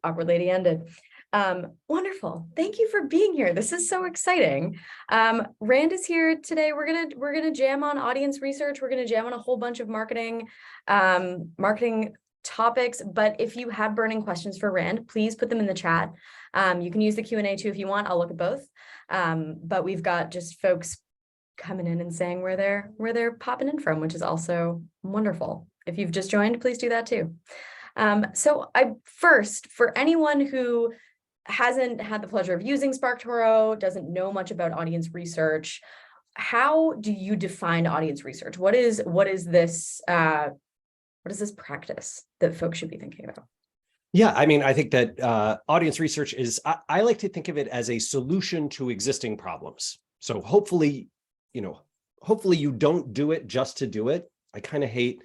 awkward lady ended. Wonderful. Thank you for being here. This is so exciting. Rand is here today. We're gonna jam on audience research. We're gonna jam on a whole bunch of marketing topics. But if you have burning questions for Rand, please put them in the chat. You can use the Q&A too if you want. I'll look at both. But we've got just folks coming in and saying where they're popping in from, which is also wonderful. If you've just joined, please do that too. So for anyone who hasn't had the pleasure of using SparkToro, doesn't know much about audience research, how do you define audience research? What is this practice that folks should be thinking about? Yeah, I mean, I think that audience research is, I like to think of it as a solution to existing problems. So hopefully you don't do it just to do it. I kind of hate,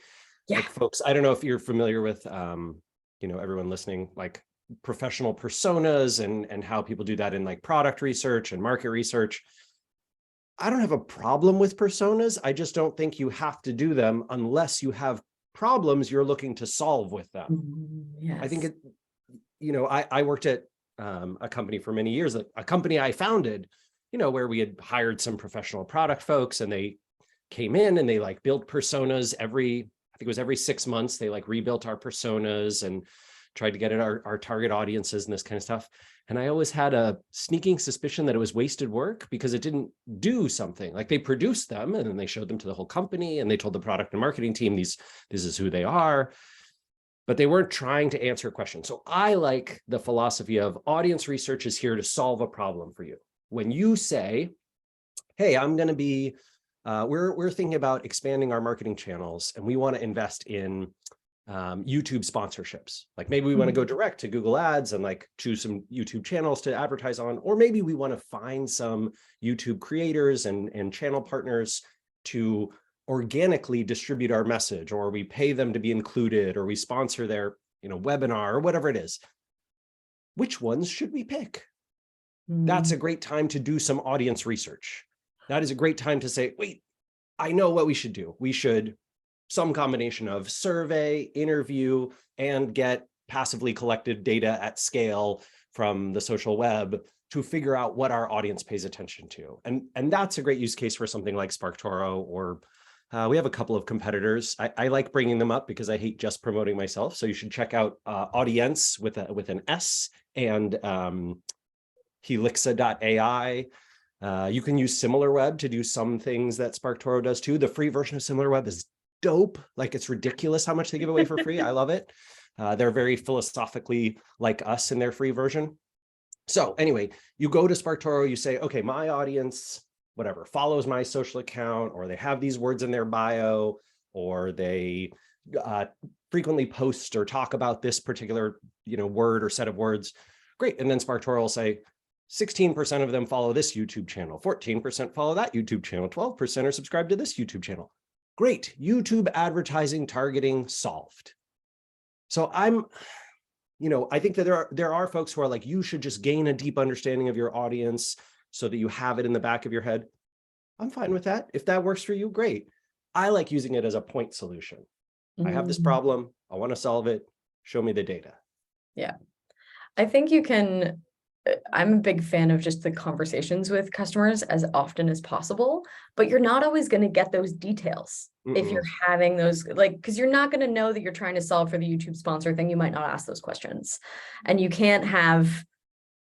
like, folks, I don't know if you're familiar with, everyone listening, like professional personas and how people do that in like product research and market research. I don't have a problem with personas. I just don't think you have to do them unless you have problems you're looking to solve with them. Yes. I think I worked at a company for many years, a company I founded, where we had hired some professional product folks, and they came in and they like built personas every 6 months. They like rebuilt our personas and tried to get at our target audiences and this kind of stuff. And I always had a sneaking suspicion that it was wasted work because it didn't do something. Like, they produced them and then they showed them to the whole company and they told the product and marketing team, this is who they are, but they weren't trying to answer a question. So I like the philosophy of audience research is here to solve a problem for you. When you say, hey, I'm going to be, we're thinking about expanding our marketing channels and we want to invest in YouTube sponsorships. Like, maybe we want to go direct to Google Ads and like choose some YouTube channels to advertise on, or maybe we want to find some YouTube creators and channel partners to organically distribute our message, or we pay them to be included, or we sponsor their webinar or whatever it is. Which ones should we pick? That's a great time to do some audience research. That is a great time to say, wait, I know what we should do. We should some combination of survey, interview, and get passively collected data at scale from the social web to figure out what our audience pays attention to. And that's a great use case for something like SparkToro, or we have a couple of competitors. I like bringing them up because I hate just promoting myself. So you should check out Audience with an S, and Helixa.ai. You can use SimilarWeb to do some things that SparkToro does too. The free version of SimilarWeb is dope. Like, it's ridiculous how much they give away for free. I love it. They're very philosophically like us in their free version. So anyway, you go to SparkToro, you say, okay, my audience, whatever, follows my social account, or they have these words in their bio, or they frequently post or talk about this particular word or set of words. Great. And then SparkToro will say, 16% of them follow this YouTube channel, 14% follow that YouTube channel, 12% are subscribed to this YouTube channel. Great. YouTube advertising targeting solved. So I think that there are folks who are like, you should just gain a deep understanding of your audience so that you have it in the back of your head. I'm fine with that. If that works for you, great. I like using it as a point solution. I have this problem. I want to solve it. Show me the data. Yeah. I think I'm a big fan of just the conversations with customers as often as possible, but you're not always going to get those details if you're having those, because you're not going to know that you're trying to solve for the YouTube sponsor thing. You might not ask those questions, and you can't have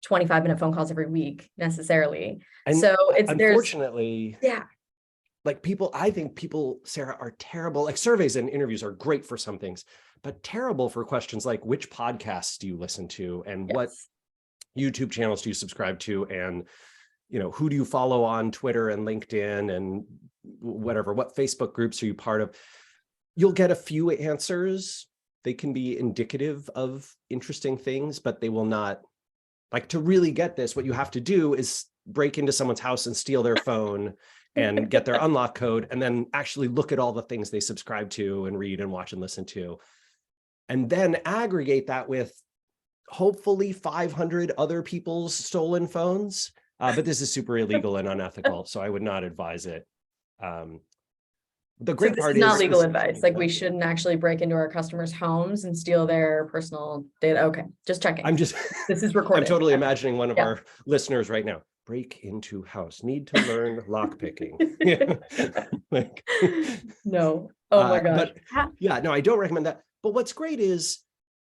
25-minute phone calls every week necessarily. And so unfortunately, I think people, Sarah, are terrible. Like, surveys and interviews are great for some things, but terrible for questions like, which podcasts do you listen to, and what YouTube channels do you subscribe to, and who do you follow on Twitter and LinkedIn and whatever, what Facebook groups are you part of? You'll get a few answers. They can be indicative of interesting things, but they will not, like, to really get this, what you have to do is break into someone's house and steal their phone and get their unlock code, and then actually look at all the things they subscribe to and read and watch and listen to, and then aggregate that with hopefully 500 other people's stolen phones. But this is super illegal and unethical, so I would not advise it. The So great this part is not is legal is- advice. Like we shouldn't actually break into our customers' homes and steal their personal data. Okay, just checking. I'm just, This is I'm recorded. totally imagining one of Yeah. our listeners right now. Break into house, need to learn lock picking. Yeah. Like, No. Oh my gosh. but yeah, no, I don't recommend that. But what's great is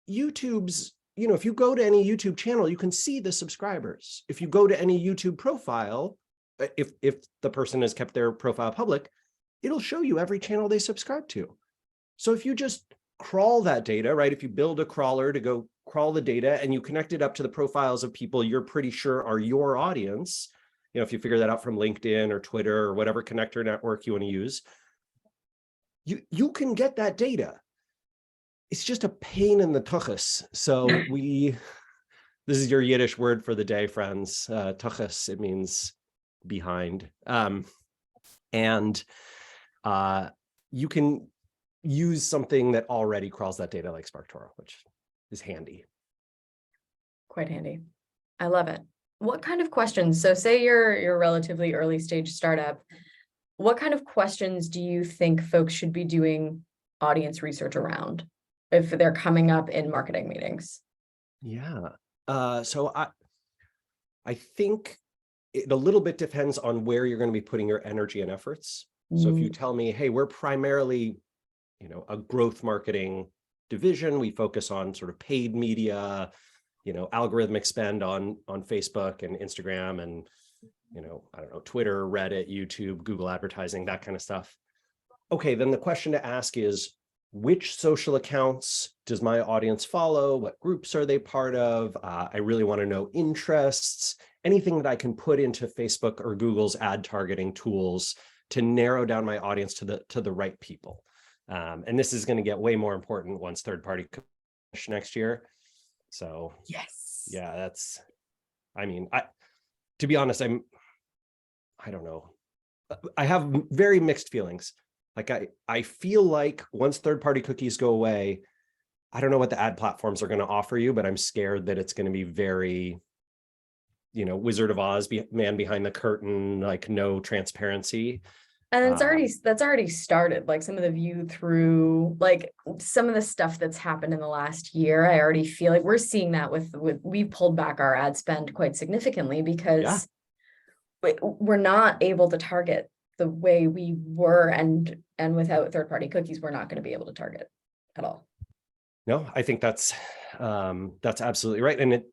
YouTube's, if you go to any YouTube channel, you can see the subscribers. If you go to any YouTube profile, if the person has kept their profile public, it'll show you every channel they subscribe to. So if you just crawl that data, right? If you build a crawler to go crawl the data and you connect it up to the profiles of people you're pretty sure are your audience, if you figure that out from LinkedIn or Twitter or whatever connector network you want to use, you can get that data. It's just a pain in the tuchus. So this is your Yiddish word for the day, friends. Tuchus, it means behind. And you can use something that already crawls that data like SparkToro, which is handy. Quite handy. I love it. What kind of questions? So say you're a relatively early stage startup. What kind of questions do you think folks should be doing audience research around if they're coming up in marketing meetings? Yeah. So I think it a little bit depends on where you're going to be putting your energy and efforts. So if you tell me, hey, we're primarily, a growth marketing division, we focus on sort of paid media, algorithmic spend on Facebook and Instagram and, I don't know, Twitter, Reddit, YouTube, Google advertising, that kind of stuff. Okay, then the question to ask is, which social accounts does my audience follow? What groups are they part of? I really want to know interests, anything that I can put into Facebook or Google's ad targeting tools to narrow down my audience to the right people. And this is going to get way more important once third-party next year. So Yes. yeah, to be honest, I don't know. I have very mixed feelings. Like I feel like once third-party cookies go away, I don't know what the ad platforms are going to offer you, but I'm scared that it's going to be very, Wizard of Oz, man behind the curtain, like no transparency. And that's already started. Like some of the view through, like some of the stuff that's happened in the last year, I already feel like we're seeing that with we've pulled back our ad spend quite significantly because we're not able to target the way we were, and without third-party cookies, we're not going to be able to target at all. No, I think that's absolutely right. And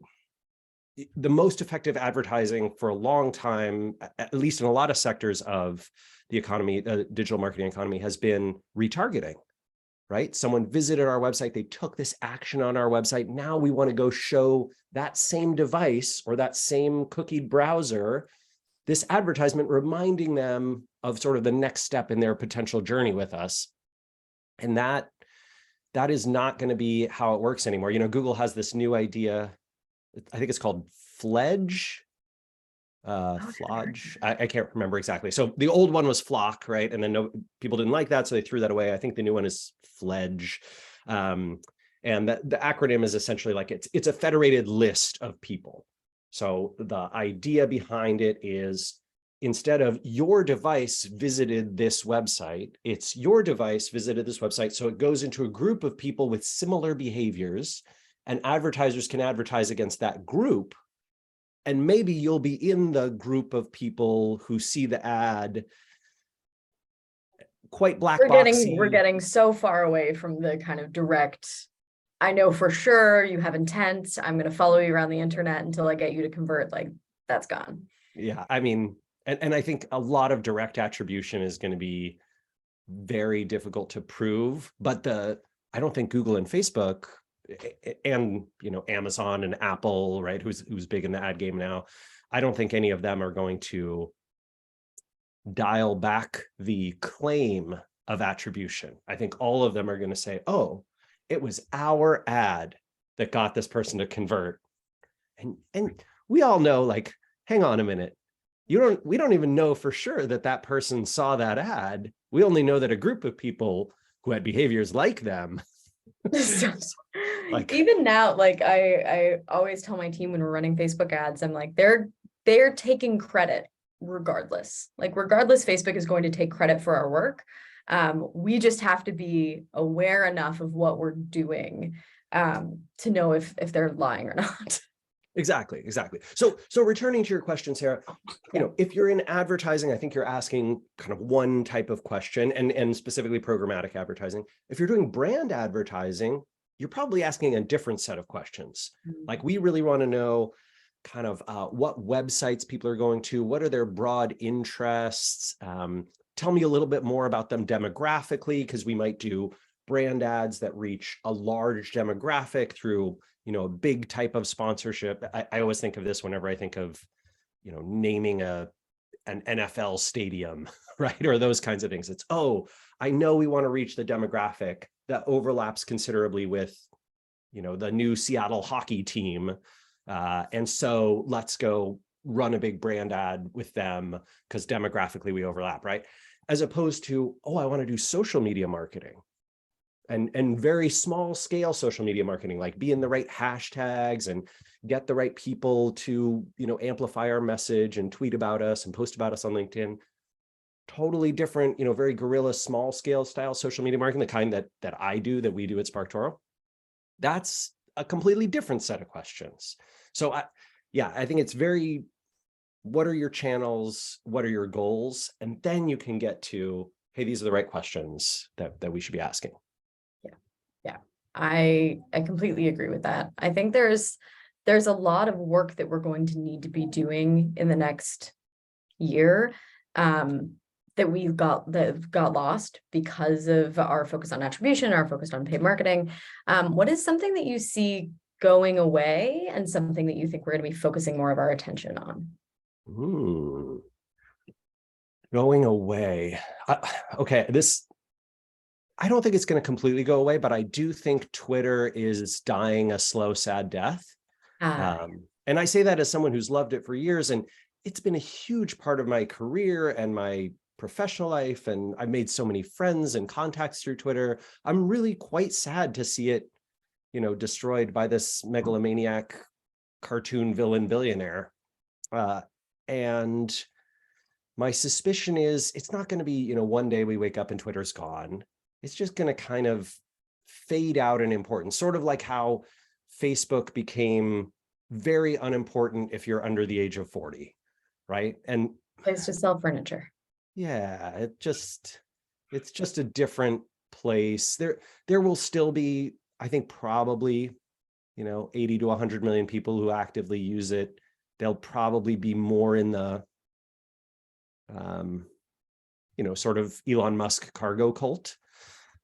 the most effective advertising for a long time, at least in a lot of sectors of the economy, the digital marketing economy, has been retargeting, right? Someone visited our website, they took this action on our website. Now we want to go show that same device or that same cookied browser this advertisement, reminding them of sort of the next step in their potential journey with us. And that is not going to be how it works anymore. Google has this new idea, I think it's called Fledge, Flodge. I can't remember exactly. So the old one was Flock, right? And then people didn't like that, so they threw that away. I think the new one is Fledge. And the acronym is essentially like it's a federated list of people. So the idea behind it is, instead of your device visited this website, it's your device visited this website. So it goes into a group of people with similar behaviors, and advertisers can advertise against that group. And maybe you'll be in the group of people who see the ad quite black boxy. We're getting so far away from the kind of direct, I know for sure you have intent, I'm going to follow you around the internet until I get you to convert. Like that's gone. Yeah, I mean, and I think a lot of direct attribution is going to be very difficult to prove, but I don't think Google and Facebook and Amazon and Apple, right, who's big in the ad game now, I don't think any of them are going to dial back the claim of attribution. I think all of them are going to say, oh, it was our ad that got this person to convert. And we all know, like, hang on a minute. We don't even know for sure that person saw that ad. We only know that a group of people who had behaviors like them. Like, even now, like I always tell my team when we're running Facebook ads, I'm like, they're taking credit regardless. Like regardless, Facebook is going to take credit for our work. We just have to be aware enough of what we're doing to know if they're lying or not. Exactly. So returning to your question, Sarah, if you're in advertising, I think you're asking kind of one type of question, and specifically programmatic advertising. If you're doing brand advertising, you're probably asking a different set of questions. Like, we really want to know kind of what websites people are going to, what are their broad interests. Tell me a little bit more about them demographically, because we might do brand ads that reach a large demographic through a big type of sponsorship. I always think of this whenever I think of, naming an NFL stadium, right? Or those kinds of things. It's, oh, I know we want to reach the demographic that overlaps considerably with, the new Seattle hockey team. And so let's go run a big brand ad with them because demographically we overlap, right? As opposed to, oh, I want to do social media marketing. And very small scale social media marketing, like be in the right hashtags and get the right people to, amplify our message and tweet about us and post about us on LinkedIn. Totally different, very guerrilla, small scale style social media marketing, the kind that I do, that we do at SparkToro. That's a completely different set of questions. So I think it's very, what are your channels? What are your goals? And then you can get to, hey, these are the right questions that we should be asking. Yeah, I completely agree with that. I think there's a lot of work that we're going to need to be doing in the next year that got lost because of our focus on attribution, our focus on paid marketing. What is something that you see going away and something that you think we're going to be focusing more of our attention on? Going away. Okay, I don't think it's going to completely go away, but I do think Twitter is dying a slow, sad death. And I say that as someone who's loved it for years, and it's been a huge part of my career and my professional life. And I've made so many friends and contacts through Twitter. I'm really quite sad to see it, destroyed by this megalomaniac cartoon villain billionaire. And my suspicion is it's not going to be, one day we wake up and Twitter's gone. It's just going to kind of fade out in importance, sort of like how Facebook became very unimportant if you're under the age of 40, right? And place to sell furniture. Yeah, it's just a different place. There will still be, I think, probably, 80 to 100 million people who actively use it. They'll probably be more in the, sort of Elon Musk cargo cult.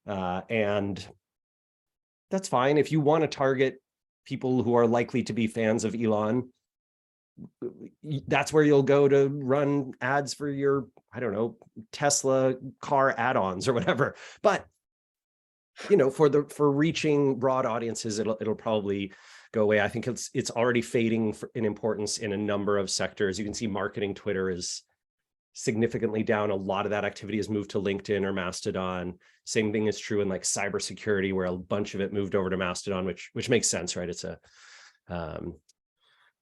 And that's fine. If you want to target people who are likely to be fans of Elon, that's where you'll go to run ads for your, I don't know, Tesla car add-ons or whatever. But, for reaching broad audiences, it'll probably go away. I think it's already fading in importance in a number of sectors. You can see marketing Twitter is significantly down. A lot of that activity has moved to LinkedIn or Mastodon. Same thing is true in like cybersecurity, where a bunch of it moved over to Mastodon, which makes sense, right? It's a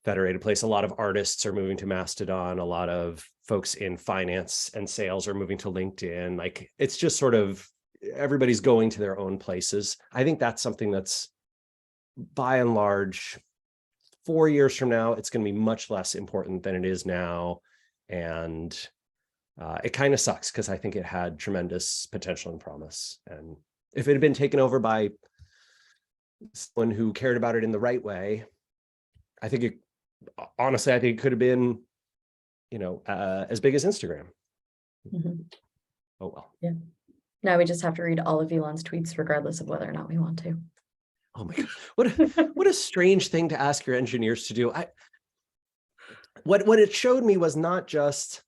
federated place. A lot of artists are moving to Mastodon. A lot of folks in finance and sales are moving to LinkedIn. Like, it's just sort of everybody's going to their own places. I think that's something that's, by and large, 4 years from now, it's going to be much less important than it is now. And it kind of sucks because I think it had tremendous potential and promise. And if it had been taken over by someone who cared about it in the right way, I think it could have been, as big as Instagram. Mm-hmm. Oh, well. Yeah. Now we just have to read all of Elon's tweets, regardless of whether or not we want to. Oh my God. What a strange thing to ask your engineers to do. What it showed me was not just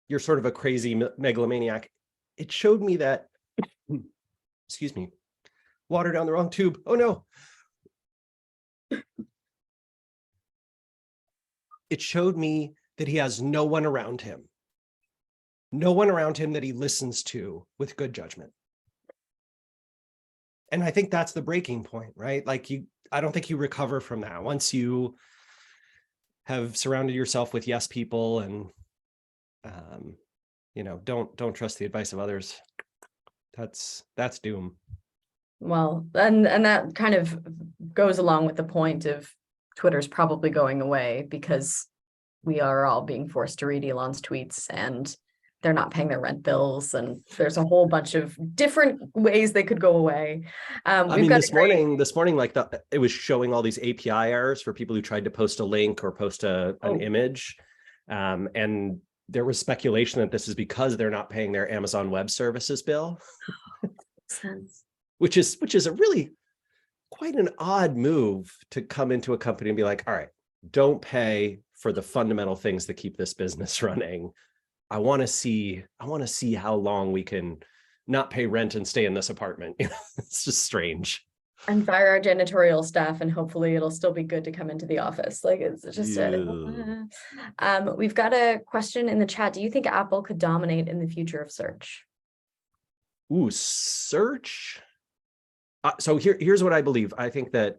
you're sort of a crazy megalomaniac. It showed me that, excuse me, water down the wrong tube. Oh no. It showed me that he has no one around him that he listens to with good judgment. And I think that's the breaking point, right? Like, I don't think you recover from that once you have surrounded yourself with yes people and, don't trust the advice of others. That's doom. Well, and that kind of goes along with the point of Twitter's probably going away, because we are all being forced to read Elon's tweets, and they're not paying their rent bills, and there's a whole bunch of different ways they could go away. I mean, this morning, like it was showing all these API errors for people who tried to post a link or post an image. And there was speculation that this is because they're not paying their Amazon Web Services bill. Sense. Which is a really quite an odd move to come into a company and be like, all right, don't pay for the fundamental things that keep this business running. I want to see how long we can not pay rent and stay in this apartment. It's just strange. And fire our janitorial staff, and hopefully it'll still be good to come into the office. Like, it's just we've got a question in the chat. Do you think Apple could dominate in the future of search? Ooh, search. So here's what I believe. I think that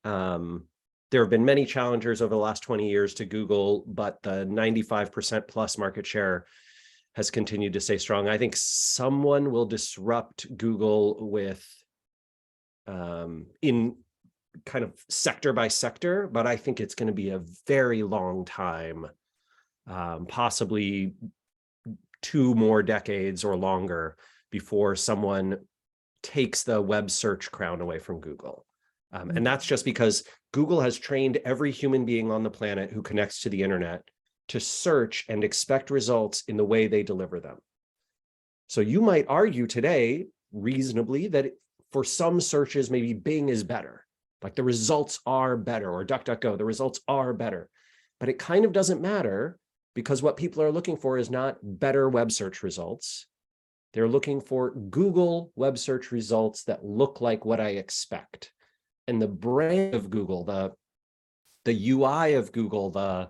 there have been many challengers over the last 20 years to Google, but the 95% plus market share has continued to stay strong. I think someone will disrupt Google with in kind of sector by sector, but I think it's going to be a very long time, possibly 2 more decades or longer before someone takes the web search crown away from Google. And that's just because Google has trained every human being on the planet who connects to the internet to search and expect results in the way they deliver them. So you might argue today, reasonably, that for some searches, maybe Bing is better. Like the results are better, or DuckDuckGo, the results are better. But it kind of doesn't matter, because what people are looking for is not better web search results. They're looking for Google web search results that look like what I expect. And the brand of Google, the UI of Google, the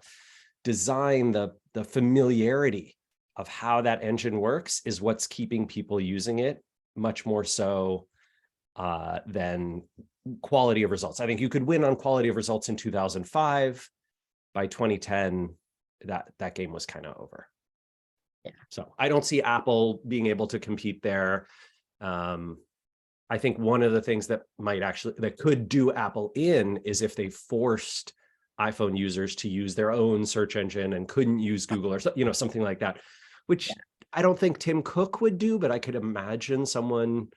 design, the familiarity of how that engine works is what's keeping people using it, much more so than quality of results. I think you could win on quality of results in 2005. By 2010, that game was kind of over. Yeah. So I don't see Apple being able to compete there. I think one of the things that could do Apple in is if they forced iPhone users to use their own search engine and couldn't use Google or something like that, which I don't think Tim Cook would do, but I could imagine someone,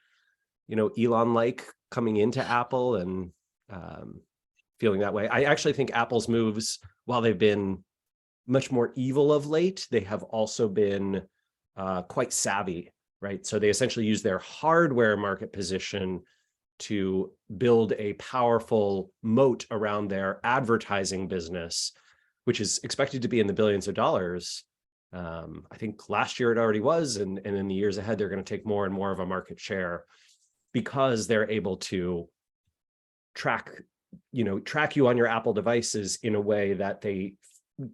Elon-like coming into Apple and feeling that way. I actually think Apple's moves, while they've been much more evil of late, they have also been quite savvy, right? So they essentially use their hardware market position to build a powerful moat around their advertising business, which is expected to be in the billions of dollars. I think last year it already was, and in the years ahead, they're going to take more and more of a market share because they're able to track you on your Apple devices in a way that they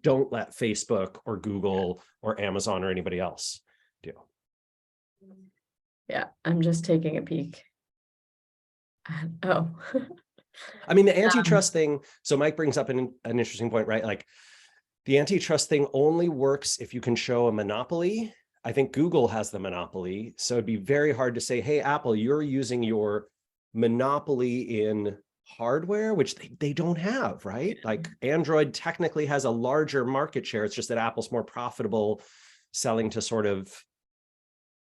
don't let Facebook or Google or Amazon or anybody else do. Yeah, I'm just taking a peek. Oh. I mean, the antitrust thing, so Mike brings up an interesting point, right? Like the antitrust thing only works if you can show a monopoly. I think Google has the monopoly. So it'd be very hard to say, hey, Apple, you're using your monopoly in hardware, which they don't have, right? Like Android technically has a larger market share. It's just that Apple's more profitable selling to sort of,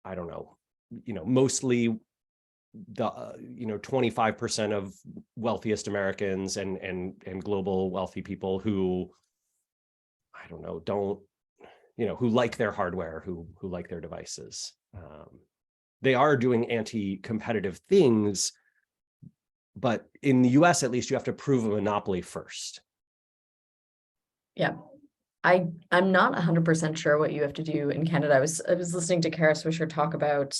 I don't know, mostly the 25% of wealthiest Americans and global wealthy people who, I don't know, who like their hardware, who like their devices. They are doing anti-competitive things, but in the US, at least, you have to prove a monopoly first. Yeah. I'm not 100% sure what you have to do in Canada. I was listening to Kara Swisher talk about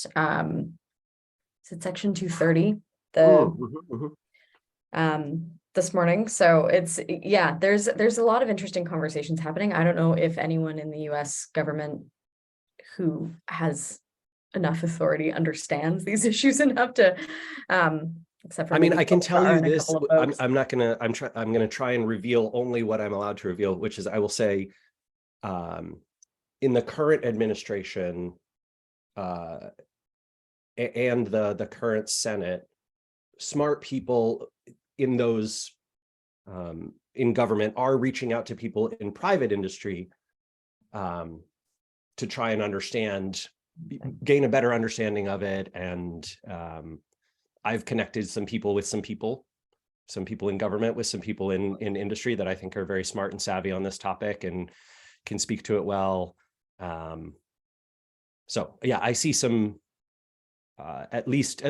is it Section 230 this morning. So it's there's a lot of interesting conversations happening. I don't know if anyone in the US government who has enough authority understands these issues enough to except for, I mean, I can tell you this. I'm going to try and reveal only what I'm allowed to reveal, which is I will say in the current administration and the current Senate, smart people in those in government are reaching out to people in private industry to try and gain a better understanding of it. And I've connected some people in government with some people in industry that I think are very smart and savvy on this topic and can speak to it well. So yeah, I see some, at least,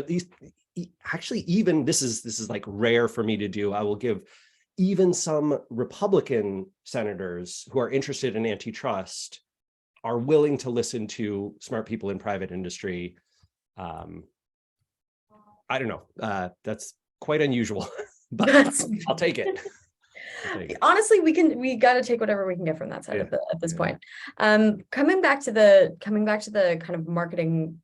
actually, even this is like rare for me to do. I will give even some Republican senators who are interested in antitrust are willing to listen to smart people in private industry. I don't know. That's quite unusual, but I'll take it. Honestly, we got to take whatever we can get from that side at this point. Coming back to the kind of marketing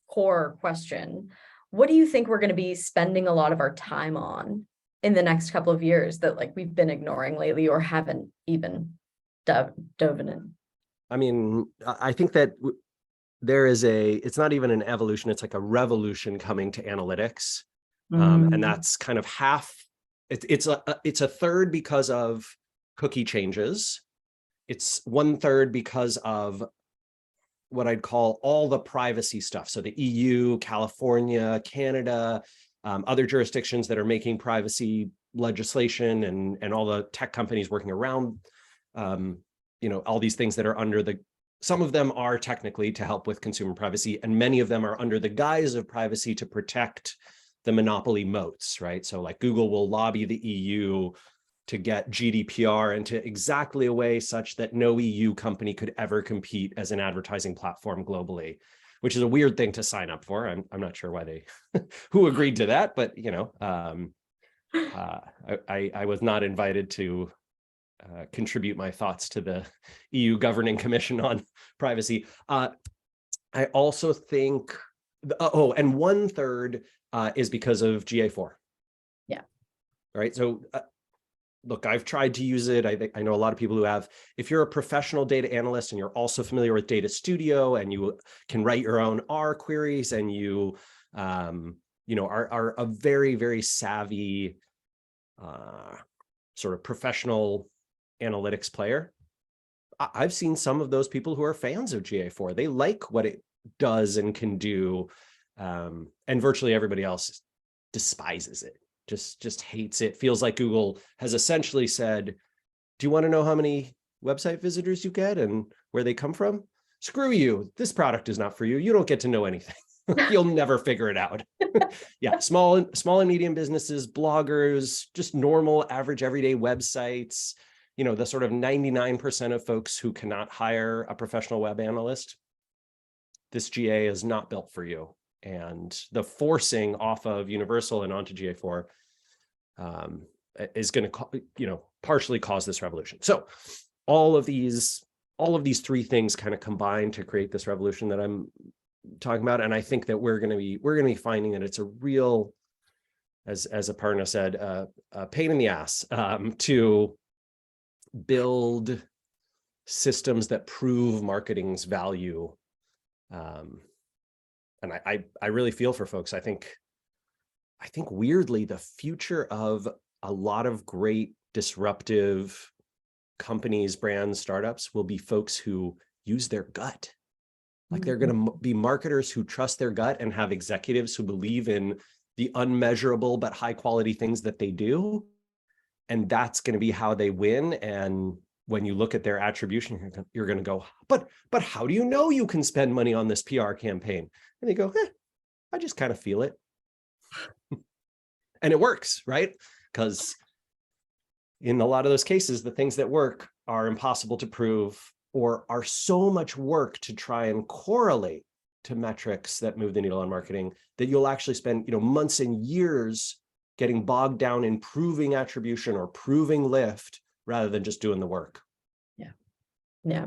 core question, what do you think we're going to be spending a lot of our time on in the next couple of years that like we've been ignoring lately or haven't even dove in? I mean, I think that it's not even an evolution, it's like a revolution coming to analytics. And that's kind of half, it's a third because of cookie changes. It's 1/3 because of what I'd call all the privacy stuff. So the EU, California, Canada, other jurisdictions that are making privacy legislation and all the tech companies working around, all these things that are some of them are technically to help with consumer privacy, and many of them are under the guise of privacy to protect the monopoly moats, right? So like Google will lobby the EU to get GDPR into exactly a way such that no EU company could ever compete as an advertising platform globally, which is a weird thing to sign up for. I'm not sure why they, who agreed to that, but I was not invited to contribute my thoughts to the EU Governing Commission on privacy. I also think, and 1/3 is because of GA4. Yeah. Right. So look, I've tried to use it. I know a lot of people who have. If you're a professional data analyst and you're also familiar with Data Studio and you can write your own R queries and you are a very, very savvy sort of professional analytics player, I've seen some of those people who are fans of GA4. They like what it does and can do, and virtually everybody else despises it, just hates it. Feels like Google has essentially said, do you want to know how many website visitors you get and where they come from? Screw you. This product is not for you. You don't get to know anything. You'll never figure it out. Yeah, small and medium businesses, bloggers, just normal, average, everyday websites, the sort of 99% of folks who cannot hire a professional web analyst. This GA is not built for you. And the forcing off of Universal and onto GA4 is going to, partially cause this revolution. So all of these 3 things kind of combine to create this revolution that I'm talking about. And I think that we're going to be finding that it's a real, as Aparna said, a pain in the ass to build systems that prove marketing's value. And I really feel for folks. I think weirdly, the future of a lot of great disruptive companies, brands, startups will be folks who use their gut. Like they're going to be marketers who trust their gut and have executives who believe in the unmeasurable but high quality things that they do. And that's going to be how they win. And when you look at their attribution, you're going to go, but how do you know you can spend money on this PR campaign? And they go, I just kind of feel it. And it works, right? Because in a lot of those cases, the things that work are impossible to prove or are so much work to try and correlate to metrics that move the needle on marketing that you'll actually spend, months and years getting bogged down in proving attribution or proving lift rather than just doing the work. Yeah.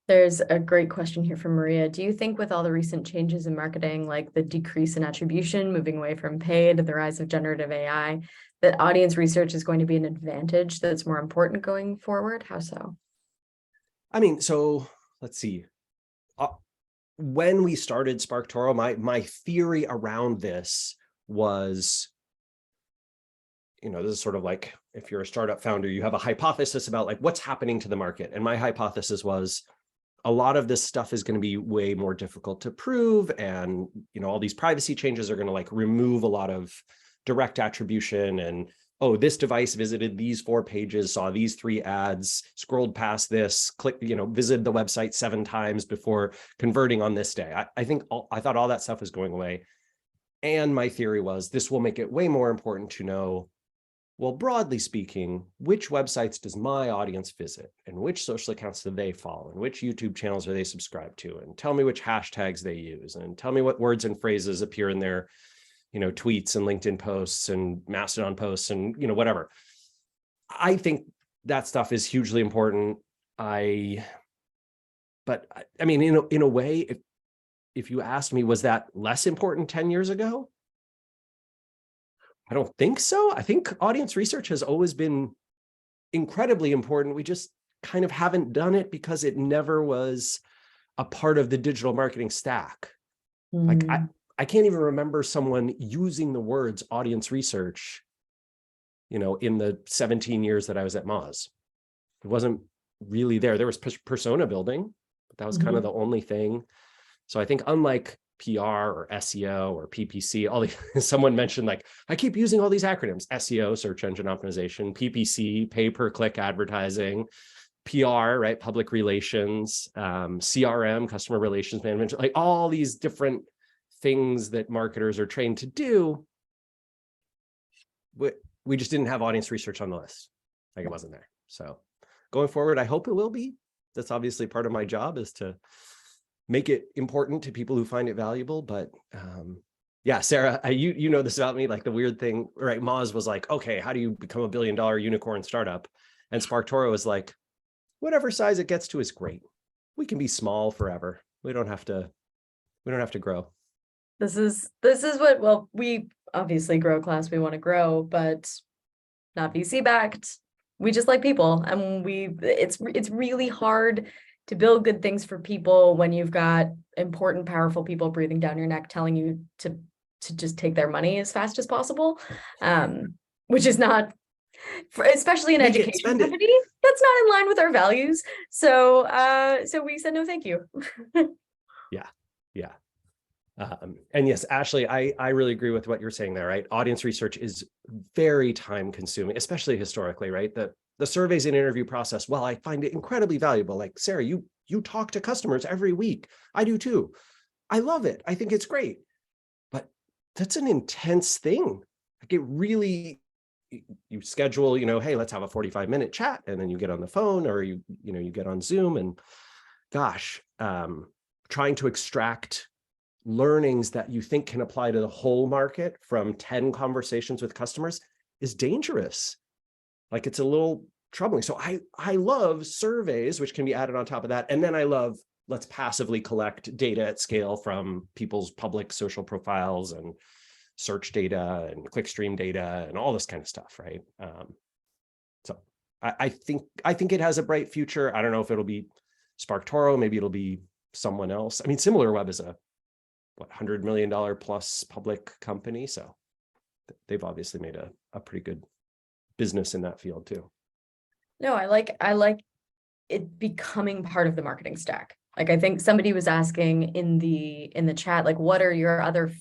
There's a great question here from Maria. Do you think with all the recent changes in marketing, like the decrease in attribution, moving away from paid, the rise of generative AI, that audience research is going to be an advantage that's more important going forward? How so? I mean, so let's see. When we started SparkToro, my theory around this was, this is sort of like if you're a startup founder, you have a hypothesis about like what's happening to the market. And my hypothesis was a lot of this stuff is going to be way more difficult to prove. And, all these privacy changes are going to like remove a lot of direct attribution. And, oh, this device visited these 4 pages, saw these 3 ads, scrolled past this, clicked, visited the website 7 times before converting on this day. I thought all that stuff was going away. And my theory was this will make it way more important to know, well, broadly speaking, which websites does my audience visit and which social accounts do they follow and which YouTube channels are they subscribed to, and tell me which hashtags they use and tell me what words and phrases appear in their, tweets and LinkedIn posts and Mastodon posts and, whatever. I think that stuff is hugely important. But I mean, in a way, if you asked me, was that less important 10 years ago? I don't think so. I think audience research has always been incredibly important. We just kind of haven't done it because it never was a part of the digital marketing stack. Like I can't even remember someone using the words audience research, in the 17 years that I was at Moz. It wasn't really there. There was persona building, but that was kind of the only thing. So I think unlike PR or SEO or PPC, someone mentioned like, I keep using all these acronyms: SEO, search engine optimization, PPC, pay per click advertising, PR, right, public relations, CRM, customer relations management, like all these different things that marketers are trained to do. We just didn't have audience research on the list. Like it wasn't there. So going forward, I hope it will be. That's obviously part of my job, is to make it important to people who find it valuable. But yeah, Sarah, you know this about me, like the weird thing, right? Moz was like, okay, how do you become a $1 billion unicorn startup? And SparkToro was like, whatever size it gets to is great. We can be small forever. We don't have to grow. This is what, well, we obviously Growclass, we want to grow, but not VC backed. We just like people, and it's really hard to build good things for people when you've got important, powerful people breathing down your neck telling you to just take their money as fast as possible, which is not, especially an education company, that's not in line with our values. So we said no, thank you. Yeah. And yes, Ashley, I really agree with what you're saying there, right? Audience research is very time consuming, especially historically, right? The surveys and interview process, well, I find it incredibly valuable. Like, Sarah, you talk to customers every week. I do too. I love it. I think it's great. But that's an intense thing. Like, it really, you schedule, hey, let's have a 45-minute chat, and then you get on the phone, or you get on Zoom, and gosh, trying to extract learnings that you think can apply to the whole market from 10 conversations with customers is dangerous. Like, it's a little troubling. So I love surveys, which can be added on top of that. And then I love, let's passively collect data at scale from people's public social profiles and search data and clickstream data and all this kind of stuff, right? So I think it has a bright future. I don't know if it'll be SparkToro, maybe it'll be someone else. I mean, SimilarWeb is a $100 million plus public company, so they've obviously made a pretty good business in that field too. No, I like it becoming part of the marketing stack. Like, I think somebody was asking in the chat, like, what are your other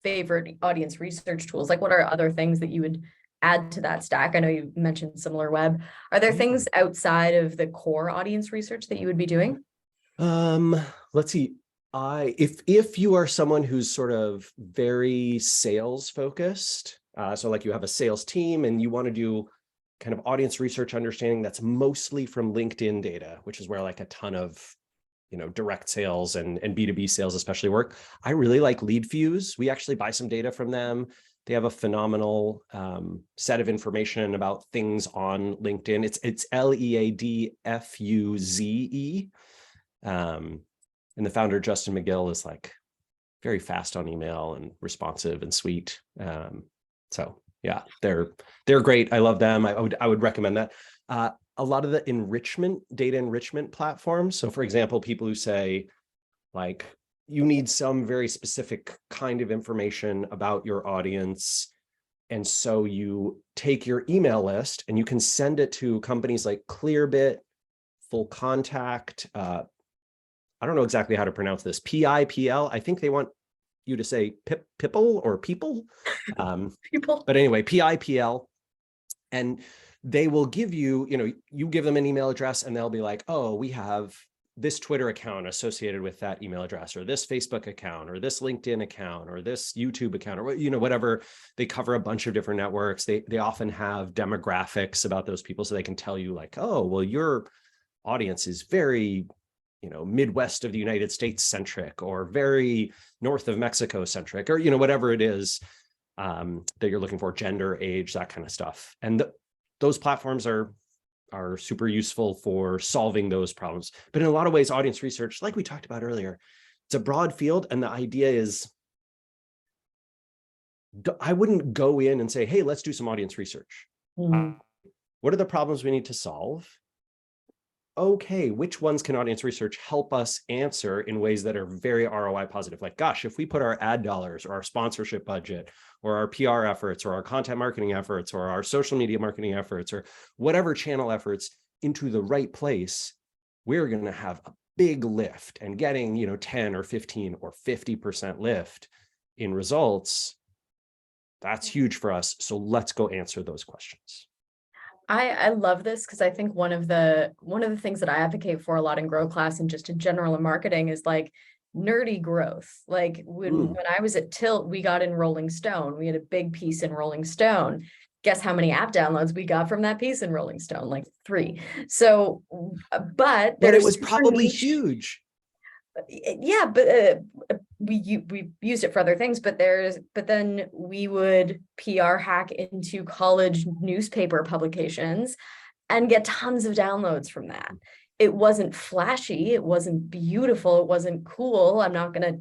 favorite audience research tools? Like, what are other things that you would add to that stack? I know you mentioned SimilarWeb. Are there things outside of the core audience research that you would be doing? Let's see. If you are someone who's sort of very sales focused, so like you have a sales team and you want to do kind of audience research understanding that's mostly from LinkedIn data, which is where like a ton of, direct sales and B2B sales especially work. I really like LeadFuse. We actually buy some data from them. They have a phenomenal set of information about things on LinkedIn. It's LEADFUZE. And the founder, Justin McGill, is like very fast on email and responsive and sweet. So yeah, they're great. I love them. I would recommend that. a lot of the data enrichment platforms. So for example, people who say like, you need some very specific kind of information about your audience. And so you take your email list and you can send it to companies like Clearbit, Full Contact. I don't know exactly how to pronounce this. PIPL. I think they want you to say people or people. People. But anyway, PIPL. And they will give you, you give them an email address and they'll be like, oh, we have this Twitter account associated with that email address, or this Facebook account, or this LinkedIn account, or this YouTube account, or whatever. They cover a bunch of different networks. They often have demographics about those people, so they can tell you like, oh, well, your audience is very, Midwest of the United States centric, or very north of Mexico centric, or whatever it is that you're looking for, gender, age, that kind of stuff. And those platforms are super useful for solving those problems. But in a lot of ways, audience research, like we talked about earlier, it's a broad field. And the idea is, I wouldn't go in and say, hey, let's do some audience research. Mm. What are the problems we need to solve? Okay, which ones can audience research help us answer in ways that are very ROI positive? Like, gosh, if we put our ad dollars or our sponsorship budget or our PR efforts or our content marketing efforts or our social media marketing efforts or whatever channel efforts into the right place, we're going to have a big lift, and getting, 10 or 15 or 50% lift in results. That's huge for us. So let's go answer those questions. I love this because I think one of the things that I advocate for a lot in Growclass and just in general in marketing is like nerdy growth. Like when I was at Tilt, we got in Rolling Stone. We had a big piece in Rolling Stone. Guess how many app downloads we got from that piece in Rolling Stone? Like 3. So, but it was probably huge. Yeah, but we used it for other things, but then we would PR hack into college newspaper publications and get tons of downloads from that. It wasn't flashy, it wasn't beautiful, it wasn't cool. I'm not going to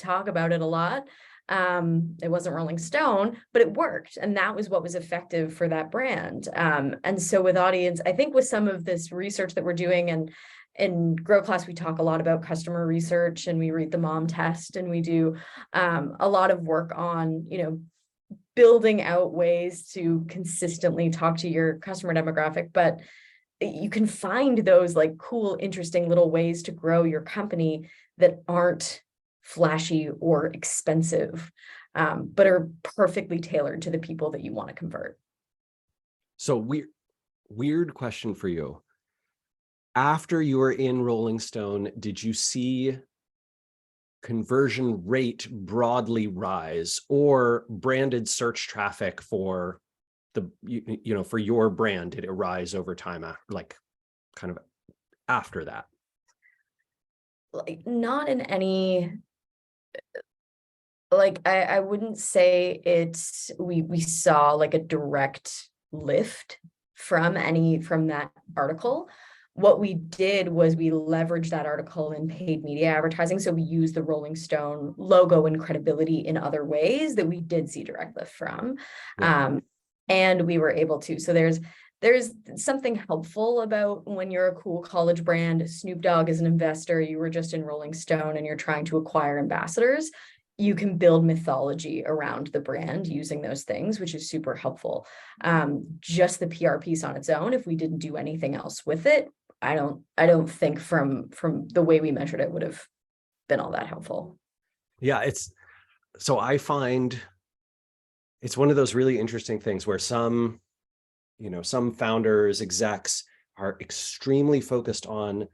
talk about it a lot. It wasn't Rolling Stone, but it worked, and that was what was effective for that brand. And so with audience, I think with some of this research that we're doing, and in Growclass, we talk a lot about customer research, and we read the mom test, and we do a lot of work on, building out ways to consistently talk to your customer demographic. But you can find those like cool, interesting little ways to grow your company that aren't flashy or expensive, but are perfectly tailored to the people that you want to convert. So weird question for you. After you were in Rolling Stone, did you see conversion rate broadly rise, or branded search traffic for for your brand, did it rise over time, like kind of after that? Like not in any, like I wouldn't say it's we saw like a direct lift from that article. What we did was we leveraged that article in paid media advertising. So we used the Rolling Stone logo and credibility in other ways that we did see direct lift from. Yeah. And we were able to. So there's something helpful about when you're a cool college brand. Snoop Dogg is an investor. You were just in Rolling Stone and you're trying to acquire ambassadors. You can build mythology around the brand using those things, which is super helpful. Just the PR piece on its own, if we didn't do anything else with it, I don't think from the way we measured it would have been all that helpful. Yeah, I find it's one of those really interesting things where some founders, execs are extremely focused on,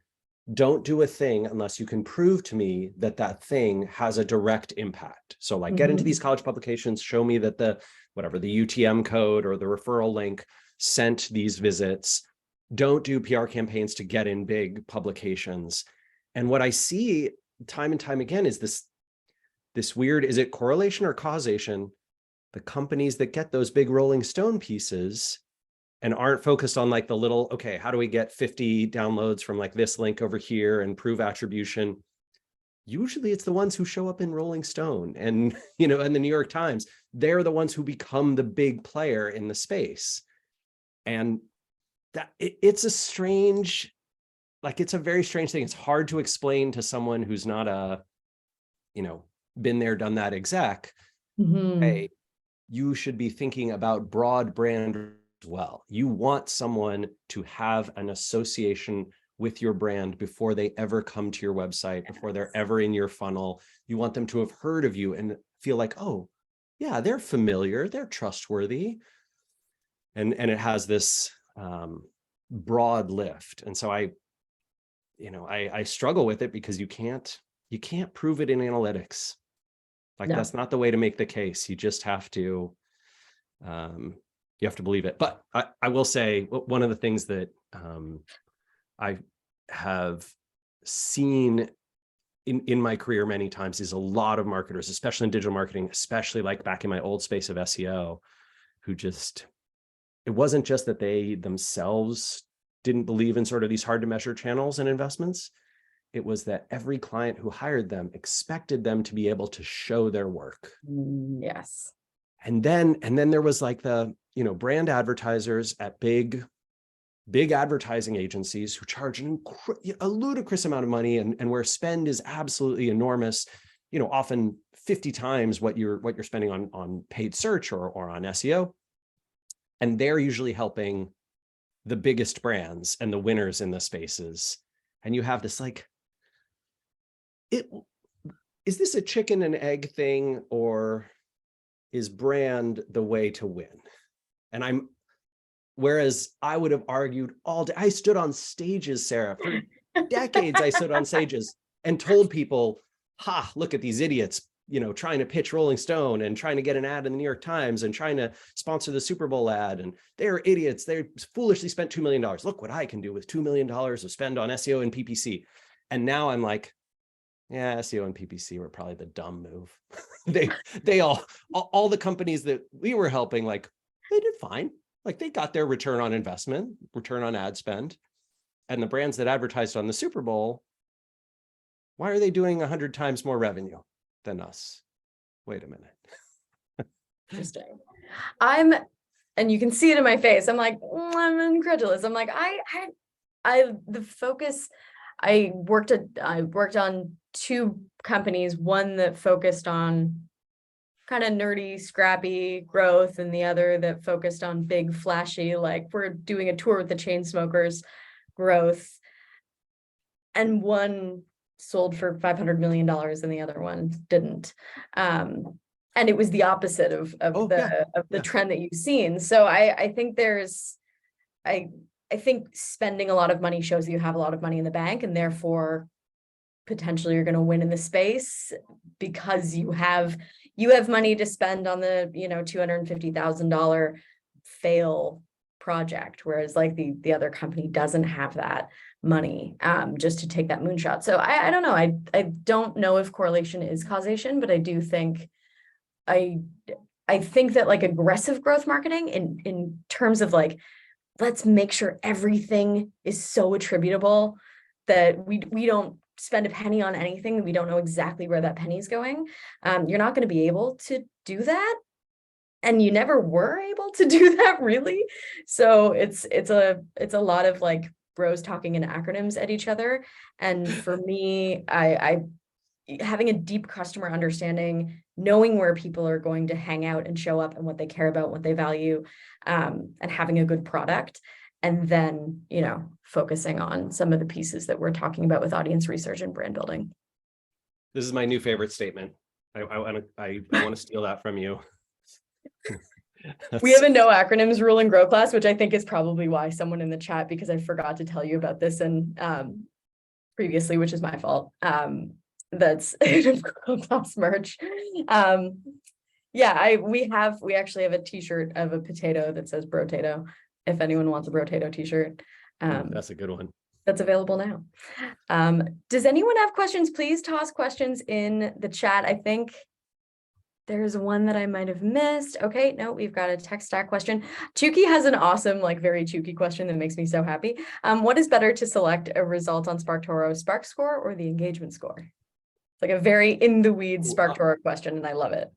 don't do a thing unless you can prove to me that that thing has a direct impact. So like get into these college publications, show me that the UTM code or the referral link sent these visits. Don't do PR campaigns to get in big publications. And what I see time and time again is this weird, is it correlation or causation? The companies that get those big Rolling Stone pieces and aren't focused on like the little, okay, how do we get 50 downloads from like this link over here and prove attribution? Usually it's the ones who show up in Rolling Stone and, and the New York Times. They're the ones who become the big player in the space. And it's a strange, like, it's a very strange thing. It's hard to explain to someone who's not a, been there, done that exec. Hey, you should be thinking about broad brand as well. You want someone to have an association with your brand before they ever come to your website, before they're ever in your funnel. You want them to have heard of you and feel like, oh, yeah, they're familiar, they're trustworthy. And it has this broad lift. And so I struggle with it because you can't prove it in analytics. Like, no. That's not the way to make the case. You just have to, you have to believe it. But I will say, one of the things that I have seen in my career many times is a lot of marketers, especially in digital marketing, especially like back in my old space of SEO, who just, it wasn't just that they themselves didn't believe in sort of these hard to measure channels and investments. It was that every client who hired them expected them to be able to show their work. Yes. And then there was like the, brand advertisers at big advertising agencies who charge a ludicrous amount of money and where spend is absolutely enormous, often 50 times what you're spending on paid search or on SEO. And they're usually helping the biggest brands and the winners in the spaces. And you have this like, is this a chicken and egg thing, or is brand the way to win? And whereas I would have argued all day, I stood on stages, Sarah, for decades. I stood on stages and told people, look at these idiots, trying to pitch Rolling Stone and trying to get an ad in the New York Times and trying to sponsor the Super Bowl ad. And they're idiots. They foolishly spent $2 million. Look what I can do with $2 million of spend on SEO and PPC. And now I'm like, yeah, SEO and PPC were probably the dumb move. they all the companies that we were helping, like, they did fine. Like, they got their return on investment, return on ad spend. And the brands that advertised on the Super Bowl, why are they doing 100 times more revenue than us? Wait a minute. Interesting. And you can see it in my face. I'm like, I'm incredulous. I'm like, the focus, I worked on two companies, one that focused on kind of nerdy, scrappy growth, and the other that focused on big, flashy, like, we're doing a tour with the Chainsmokers growth. And one sold for $500 million and the other one didn't. And it was the opposite of the trend that you've seen. So I think I think spending a lot of money shows you have a lot of money in the bank, and therefore potentially you're going to win in the space because you have money to spend on the $250,000 fail project, whereas like the other company doesn't have that money just to take that moonshot. So I don't know. I don't know if correlation is causation, but I do think I think that like aggressive growth marketing in terms of like, let's make sure everything is so attributable that we don't spend a penny on anything. We don't know exactly where that penny is going. You're not going to be able to do that. And you never were able to do that, really. So it's a lot of like bros talking in acronyms at each other. And for me, I having a deep customer understanding, knowing where people are going to hang out and show up and what they care about, what they value, and having a good product. And then, focusing on some of the pieces that we're talking about with audience research and brand building. This is my new favorite statement. I want to steal that from you. We have a no acronyms rule in Growclass, which I think is probably why someone in the chat, because I forgot to tell you about this and previously, which is my fault. That's Growclass merch. We actually have a t-shirt of a potato that says Brotato. If anyone wants a Brotato t-shirt. That's a good one. That's available now. Does anyone have questions? Please toss questions in the chat. I think there's one that I might have missed. Okay, no, we've got a tech stack question. Chuki has an awesome, like very Chuki question that makes me so happy. What is better to select a result on SparkToro, Spark Score or the engagement score? It's like a very in the weeds SparkToro question, and I love it.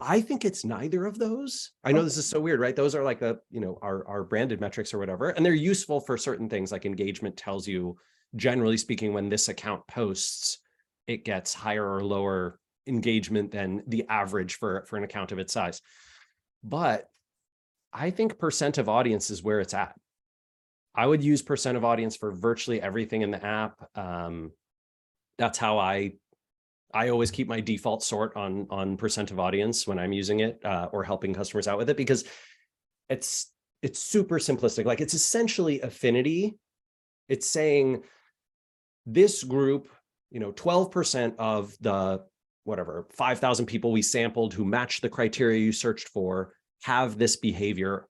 I think it's neither of those. I know this is so weird, right? Those are like our branded metrics or whatever, and they're useful for certain things. Like engagement tells you, generally speaking, when this account posts, it gets higher or lower engagement than the average for an account of its size. But I think percent of audience is where it's at. I would use percent of audience for virtually everything in the app. That's how I always keep my default sort on percent of audience when I'm using it or helping customers out with it, because it's super simplistic. Like, it's essentially affinity. It's saying this group, 12% of the 5,000 people we sampled who matched the criteria you searched for have this behavior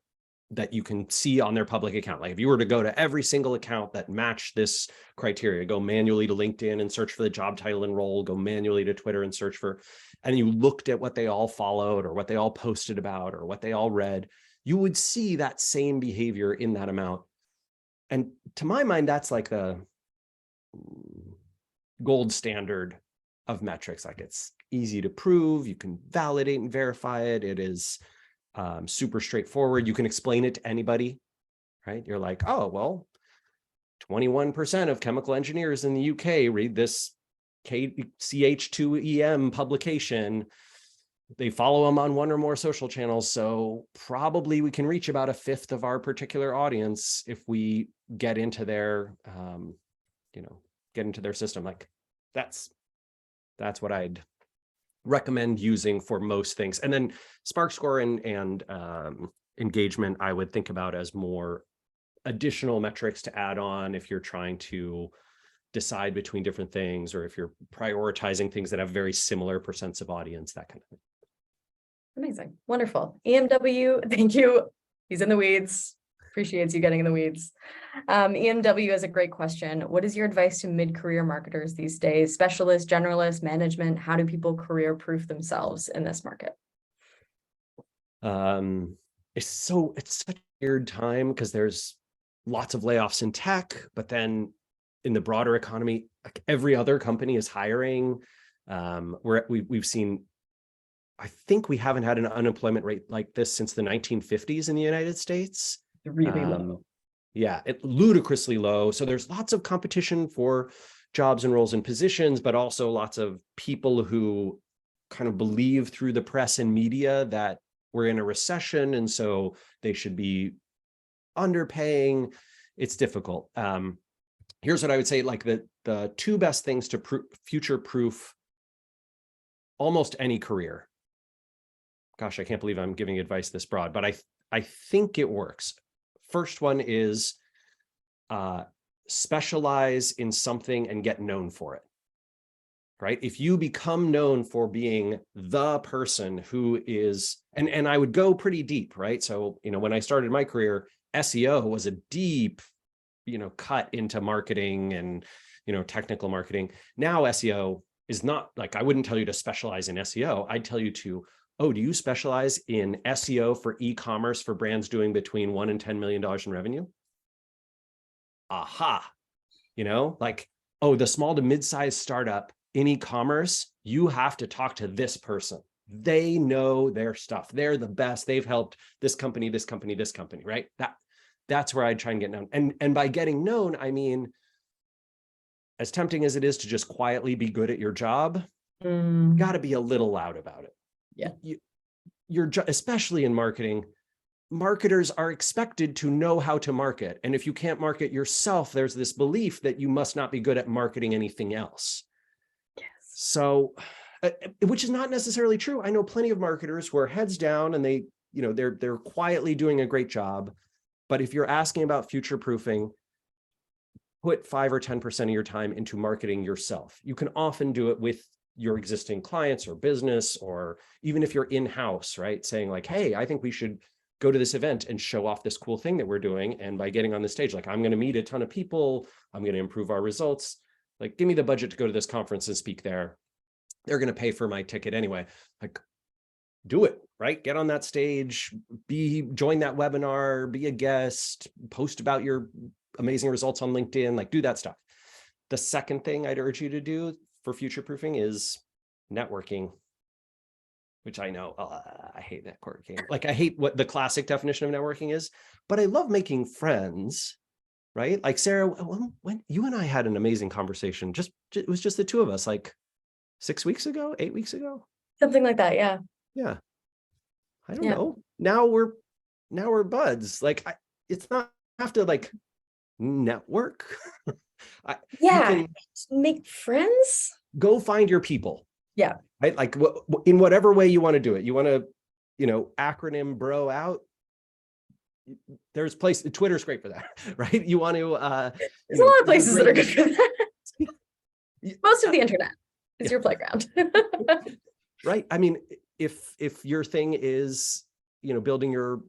that you can see on their public account. Like, if you were to go to every single account that matched this criteria, go manually to LinkedIn and search for the job title and role, go manually to Twitter and search for, and you looked at what they all followed or what they all posted about or what they all read, you would see that same behavior in that amount. And to my mind, that's like the gold standard of metrics. Like, it's easy to prove, you can validate and verify it. It is super straightforward. You can explain it to anybody, right? You're like, oh, well, 21% of chemical engineers in the UK read this CH2EM publication. They follow them on one or more social channels. So probably we can reach about a fifth of our particular audience if we get into their, get into their system. Like, that's what I'd recommend using for most things. And then Spark Score and engagement, I would think about as more additional metrics to add on if you're trying to decide between different things, or if you're prioritizing things that have very similar percents of audience, that kind of thing. Amazing. Wonderful. EMW, thank you. He's in the weeds. Appreciates you getting in the weeds. EMW has a great question. What is your advice to mid-career marketers these days? Specialists, generalists, management? How do people career-proof themselves in this market? It's such a weird time because there's lots of layoffs in tech, but then in the broader economy, like, every other company is hiring. We've seen, I think we haven't had an unemployment rate like this since the 1950s in the United States. Really low. Yeah, ludicrously low. So there's lots of competition for jobs and roles and positions, but also lots of people who kind of believe through the press and media that we're in a recession, and so they should be underpaying. It's difficult. Here's what I would say, like the two best things to future-proof almost any career. Gosh, I can't believe I'm giving advice this broad, but I think it works. First one is specialize in something and get known for it, right? If you become known for being the person who is, and I would go pretty deep, right? So, when I started my career, SEO was a deep, cut into marketing and, technical marketing. Now SEO is not, like, I wouldn't tell you to specialize in SEO. I'd tell you to, oh, do you specialize in SEO for e-commerce for brands doing between $1 and $10 million in revenue? Aha, like, oh, the small to mid-sized startup in e-commerce, you have to talk to this person. They know their stuff. They're the best. They've helped this company, this company, this company, right? That's where I'd try and get known. And by getting known, I mean, as tempting as it is to just quietly be good at your job, you got to be a little loud about it. Yeah. You're especially in marketing, marketers are expected to know how to market. And if you can't market yourself, there's this belief that you must not be good at marketing anything else. Yes. So, which is not necessarily true. I know plenty of marketers who are heads down and they're quietly doing a great job. But if you're asking about future proofing, put 5 or 10% of your time into marketing yourself. You can often do it with your existing clients or business, or even if you're in-house, right? Saying like, hey, I think we should go to this event and show off this cool thing that we're doing. And by getting on the stage, like, I'm going to meet a ton of people, I'm going to improve our results. Like, give me the budget to go to this conference and speak there. They're going to pay for my ticket anyway. Like, do it, right? Get on that stage, join that webinar, be a guest, post about your amazing results on LinkedIn, like, do that stuff. The second thing I'd urge you to do for future proofing is networking. which I know I hate that court game. Like I hate what the classic definition of networking is, but I love making friends, right? Like Sarah, when you and I had an amazing conversation, it was just the two of us, like 6 weeks ago, 8 weeks ago. Something like that. Yeah. Yeah. I don't Yeah. know. Now we're buds. Like it's not have to like network. You can make friends. go find your people. Yeah. Right. Like in whatever way you want to do it. You want to, acronym bro out. There's Twitter's great for that, right? You want to there's a lot of places that are good for that. Most of the internet is your playground. Right. I mean, if your thing is, building your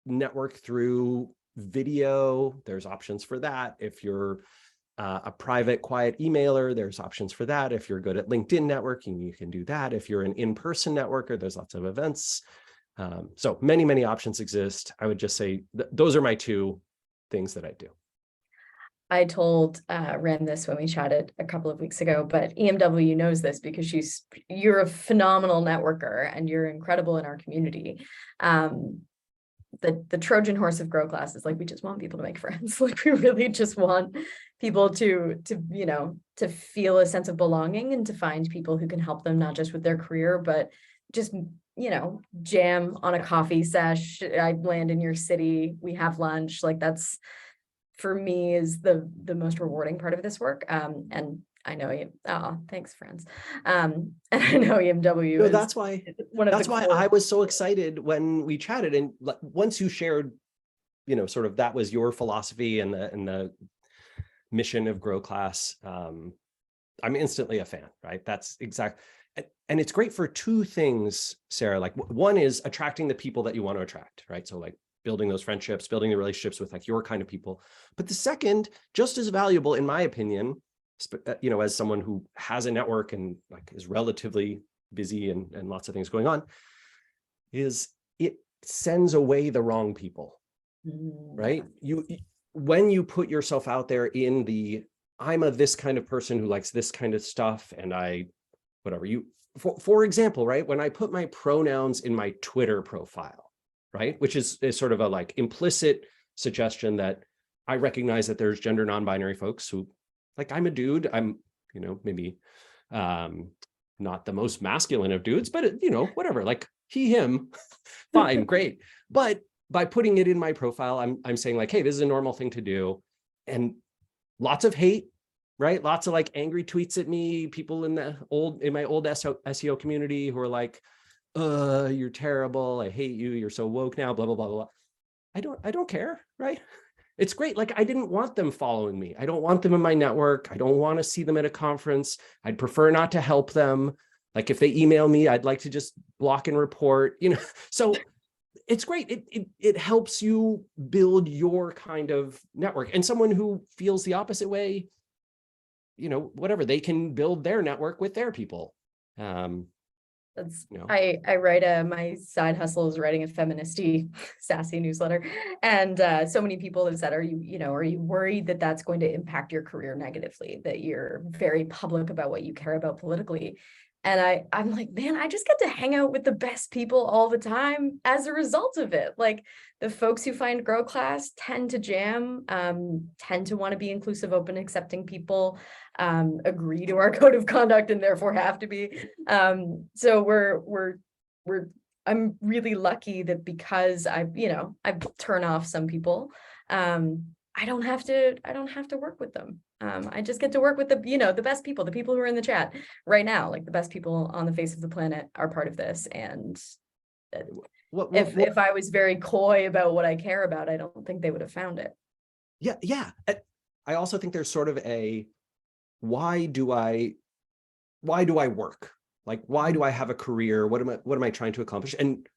network through video, there's options for that. If you're a private, quiet emailer, there's options for that. If you're good at LinkedIn networking, you can do that. If you're an in-person networker, there's lots of events. So many, many options exist. I would just say those are my two things that I do. I told Rand this when we chatted a couple of weeks ago, but EMW knows this because you're a phenomenal networker and you're incredible in our community. The Trojan horse of Growclass is like, we just want people to make friends. Like we really just want people to feel a sense of belonging and to find people who can help them, not just with their career, but just, jam on a coffee sesh. I land in your city, we have lunch. Like that's, for me, is the most rewarding part of this work. And I know you. Oh, thanks, friends. And I know EMW. No, that's why core. I was so excited when we chatted. And once you shared, sort of that was your philosophy and the mission of Growclass, I'm instantly a fan, right? That's exact. And it's great for two things, Sarah. Like one is attracting the people that you want to attract, right? So like building those friendships, building the relationships with like your kind of people. But the second, just as valuable, in my opinion, as someone who has a network and like is relatively busy and lots of things going on, is it sends away the wrong people, right? When you put yourself out there in I'm this kind of person who likes this kind of stuff, and for example, right? When I put my pronouns in my Twitter profile, right? Which is sort of a like implicit suggestion that I recognize that there's gender non-binary folks who, like, I'm a dude, I'm, maybe not the most masculine of dudes, but whatever, like he, him, fine, great. But by putting it in my profile, I'm saying like, hey, this is a normal thing to do. And lots of hate, right? Lots of like angry tweets at me, people in my old SEO community who are like, you're terrible, I hate you, you're so woke now, blah, blah, blah, blah. I don't care, right? It's great. Like, I didn't want them following me. I don't want them in my network. I don't want to see them at a conference. I'd prefer not to help them. Like if they email me, I'd like to just block and report, so it's great. It helps you build your kind of network. And someone who feels the opposite way, whatever, they can build their network with their people. I write my side hustle is writing a feministy sassy newsletter, and so many people have said, are you worried that that's going to impact your career negatively, that you're very public about what you care about politically? And I'm like, man, I just get to hang out with the best people all the time as a result of it. Like the folks who find Growclass tend to jam, tend to want to be inclusive, open, accepting people, agree to our code of conduct and therefore have to be. So I'm really lucky that because I turn off some people, I don't have to work with them. I just get to work with the best people, the people who are in the chat right now. Like the best people on the face of the planet are part of this. And if I was very coy about what I care about, I don't think they would have found it. Yeah. I also think there's sort of why do I work? Like, why do I have a career? What am I trying to accomplish? And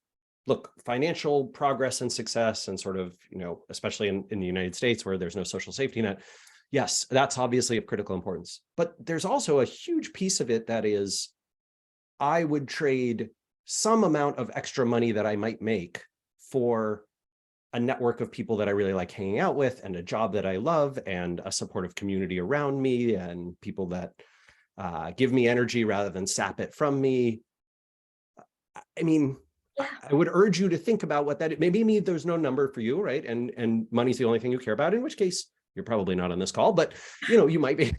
look, financial progress and success and sort of, especially in the United States where there's no social safety net. Yes, that's obviously of critical importance. But there's also a huge piece of it that is, I would trade some amount of extra money that I might make for a network of people that I really like hanging out with, and a job that I love, and a supportive community around me, and people that give me energy rather than sap it from me. I mean, Yeah. I would urge you to think about what that, maybe there's no number for you, right? And money's the only thing you care about, in which case you're probably not on this call, but you might be.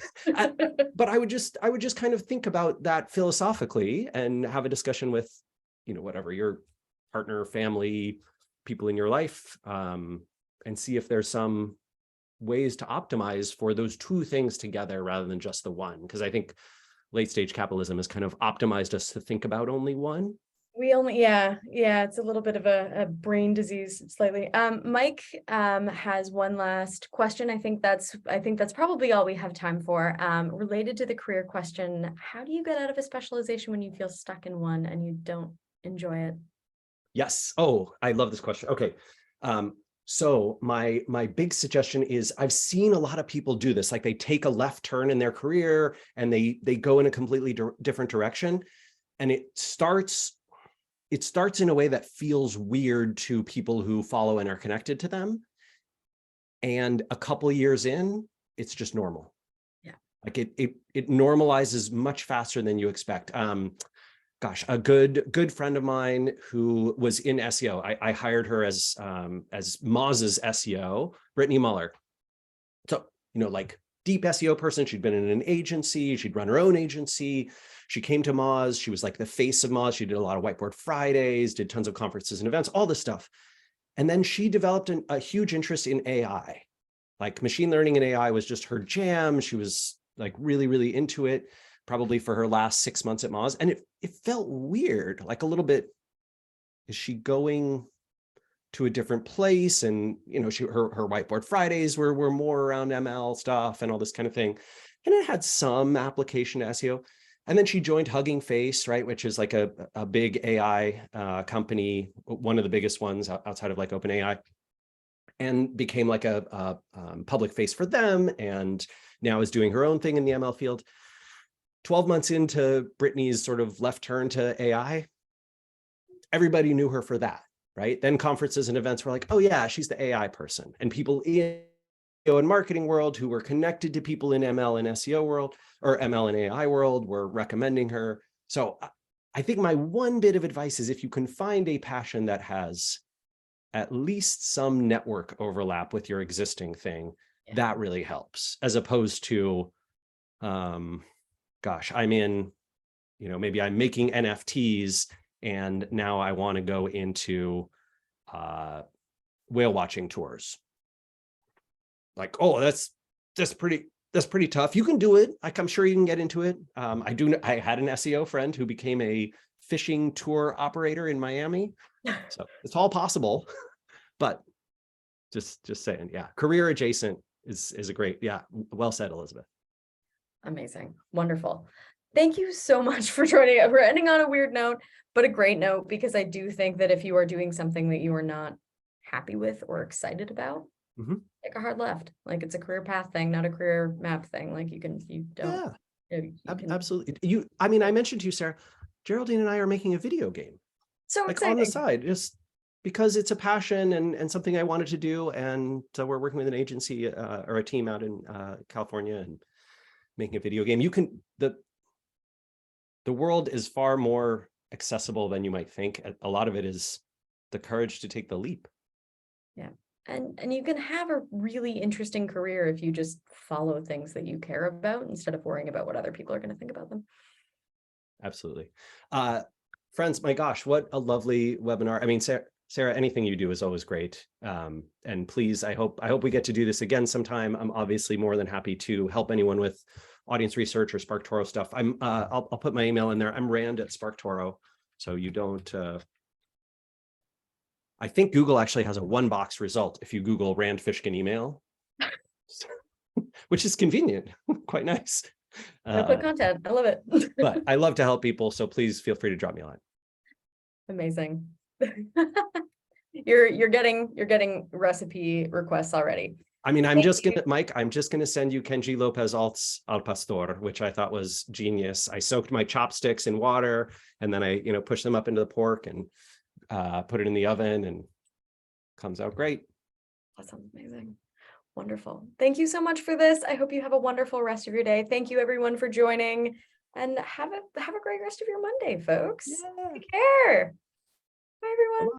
But I would just kind of think about that philosophically and have a discussion with, whatever your partner, family, people in your life, and see if there's some ways to optimize for those two things together rather than just the one. Because I think late stage capitalism has kind of optimized us to think about only one. Yeah, it's a little bit of a brain disease slightly. Mike has one last question. I think that's probably all we have time for. Related to the career question, how do you get out of a specialization when you feel stuck in one and you don't enjoy it? Yes. Oh, I love this question. Okay. So my big suggestion is, I've seen a lot of people do this, like they take a left turn in their career and they go in a completely different direction. And it starts in a way that feels weird to people who follow and are connected to them. And a couple of years in, it's just normal. Yeah. Like it normalizes much faster than you expect. Gosh, a good friend of mine who was in SEO. I hired her as Moz's SEO, Brittany Muller. So, like deep SEO person. She'd been in an agency. She'd run her own agency. She came to Moz. She was like the face of Moz. She did a lot of Whiteboard Fridays, did tons of conferences and events, all this stuff. And then she developed a huge interest in AI. Like machine learning and AI was just her jam. She was like really, really into it, probably for her last 6 months at Moz. And it felt weird, like a little bit, is she going to a different place? And, her Whiteboard Fridays were more around ML stuff and all this kind of thing. And it had some application to SEO. And then she joined Hugging Face, right, which is like a big AI company, one of the biggest ones outside of like OpenAI, and became like a public face for them, and now is doing her own thing in the ML field. 12 months into Brittany's sort of left turn to AI, everybody knew her for that, right? Then conferences and events were like, oh yeah, she's the AI person. And people in and marketing world who were connected to people in ML and SEO world, or ML and AI world, were recommending her. So I think my one bit of advice is, if you can find a passion that has at least some network overlap with your existing thing, that really helps, as opposed to, gosh, I'm in, maybe I'm making NFTs and now I want to go into whale watching tours. Like, oh, that's pretty tough. You can do it. Like, I'm sure you can get into it. I had an SEO friend who became a fishing tour operator in Miami. So it's all possible, but just saying, yeah, career adjacent is a great, yeah. Well said, Elizabeth. Amazing. Wonderful. Thank you so much for joining. We're ending on a weird note, but a great note, because I do think that if you are doing something that you are not happy with or excited about, take a hard left. Like, it's a career path thing, not a career map thing. Like, absolutely. I mentioned to you, Sarah, Geraldine and I are making a video game. So like exciting. On the side, just because it's a passion and something I wanted to do. And so we're working with an agency or a team out in California and making a video game. The world is far more accessible than you might think. A lot of it is the courage to take the leap. Yeah. And you can have a really interesting career if you just follow things that you care about instead of worrying about what other people are going to think about them. Absolutely. Friends, my gosh, what a lovely webinar. I mean, Sarah, anything you do is always great. And please, I hope we get to do this again sometime. I'm obviously more than happy to help anyone with audience research or SparkToro stuff. I'll put my email in there. I'm Rand at SparkToro. So you don't, I think Google actually has a one-box result if you Google Rand Fishkin email, which is convenient, quite nice. Quick content. I love it. But I love to help people, so please feel free to drop me a line. Amazing. You're getting recipe requests already. I mean, Mike, I'm just gonna send you Kenji Lopez Alt's Al Pastor, which I thought was genius. I soaked my chopsticks in water, and then I, pushed them up into the pork and put it in the oven, and comes out great. That sounds amazing. Wonderful. Thank you so much for this. I hope you have a wonderful rest of your day. Thank you everyone for joining. And have a great rest of your Monday, folks. Yeah. Take care. Bye, everyone.